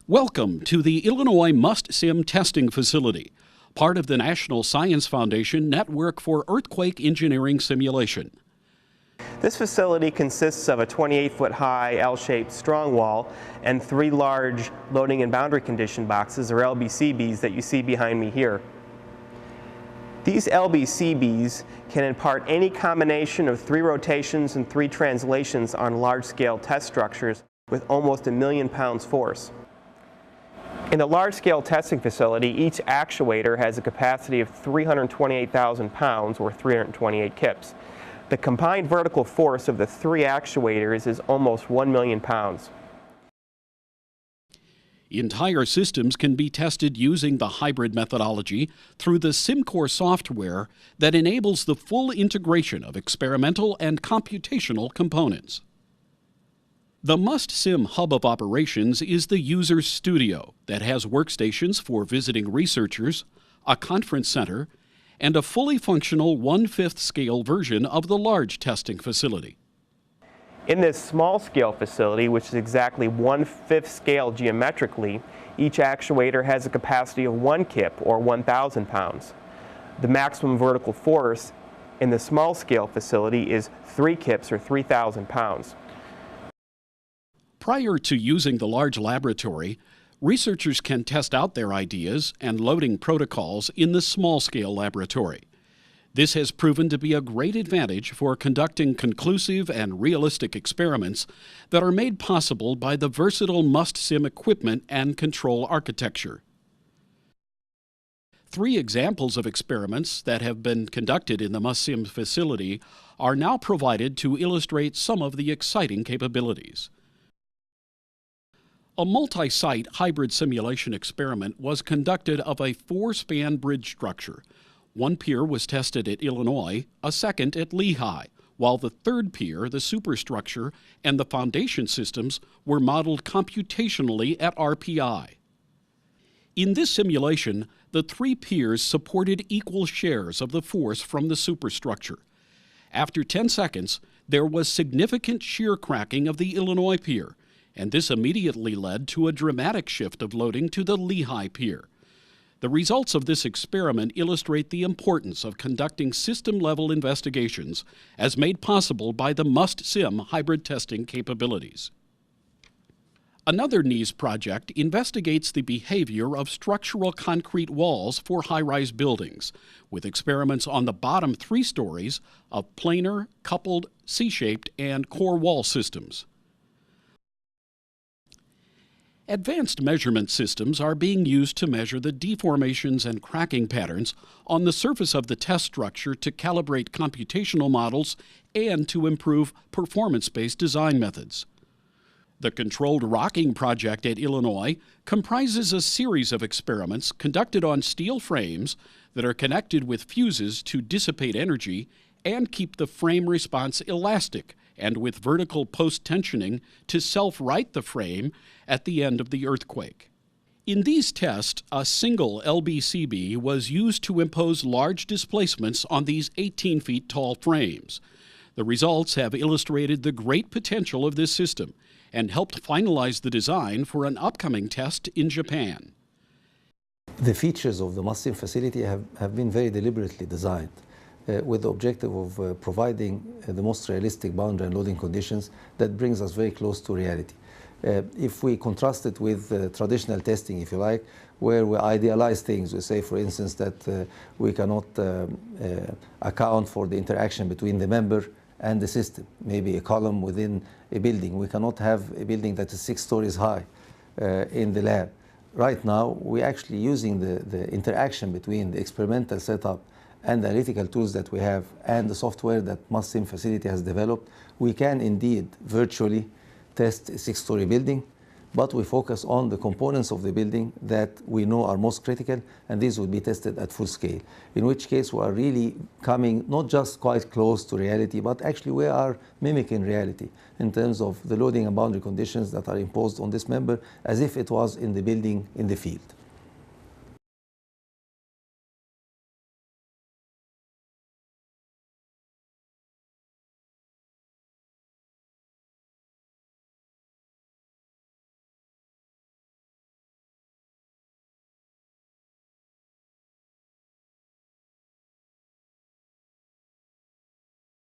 Welcome to the Illinois MUSTSIM testing facility, part of the National Science Foundation Network for Earthquake Engineering Simulation. This facility consists of a 28-foot high L-shaped strong wall and 3 large loading and boundary condition boxes, or LBCBs, that you see behind me here. These LBCBs can impart any combination of 3 rotations and 3 translations on large-scale test structures with almost 1 million pounds force. In a large-scale testing facility, each actuator has a capacity of 328,000 pounds, or 328 kips. The combined vertical force of the 3 actuators is almost 1 million pounds. Entire systems can be tested using the hybrid methodology through the SimCore software that enables the full integration of experimental and computational components. The MUSTSIM hub of operations is the user's studio that has workstations for visiting researchers, a conference center, and a fully functional 1/5 scale version of the large testing facility. In this small scale facility, which is exactly 1/5 scale geometrically, each actuator has a capacity of 1 kip, or 1,000 pounds. The maximum vertical force in the small scale facility is 3 kips, or 3,000 pounds. Prior to using the large laboratory, researchers can test out their ideas and loading protocols in the small-scale laboratory. This has proven to be a great advantage for conducting conclusive and realistic experiments that are made possible by the versatile MUSTSIM equipment and control architecture. 3 examples of experiments that have been conducted in the MUSTSIM facility are now provided to illustrate some of the exciting capabilities. A multi-site hybrid simulation experiment was conducted of a 4-span bridge structure. 1 pier was tested at Illinois, a second at Lehigh, while the 3rd pier, the superstructure, and the foundation systems were modeled computationally at RPI. In this simulation, the 3 piers supported equal shares of the force from the superstructure. After 10 seconds, there was significant shear cracking of the Illinois pier, and this immediately led to a dramatic shift of loading to the Lehigh pier. The results of this experiment illustrate the importance of conducting system-level investigations as made possible by the MUSTSIM hybrid testing capabilities. Another NEES project investigates the behavior of structural concrete walls for high-rise buildings, with experiments on the bottom 3 stories of planar, coupled, C-shaped, and core wall systems. Advanced measurement systems are being used to measure the deformations and cracking patterns on the surface of the test structure to calibrate computational models and to improve performance-based design methods. The Controlled Rocking Project at Illinois comprises a series of experiments conducted on steel frames that are connected with fuses to dissipate energy and keep the frame response elastic, and with vertical post-tensioning to self-right the frame at the end of the earthquake. In these tests, a single LBCB was used to impose large displacements on these 18 feet tall frames. The results have illustrated the great potential of this system and helped finalize the design for an upcoming test in Japan. The features of the MUSTSIM facility have been very deliberately designed with the objective of providing the most realistic boundary and loading conditions that brings us very close to reality. If we contrast it with traditional testing, if you like, where we idealize things, we say, for instance, that we cannot account for the interaction between the member and the system, maybe a column within a building. We cannot have a building that is 6 stories high in the lab. Right now, we're actually using the interaction between the experimental setup and the analytical tools that we have and the software that MUSTSIM facility has developed. We can indeed virtually test a 6-story building, but we focus on the components of the building that we know are most critical, and these will be tested at full scale, in which case we are really coming not just quite close to reality, but actually we are mimicking reality in terms of the loading and boundary conditions that are imposed on this member as if it was in the building in the field.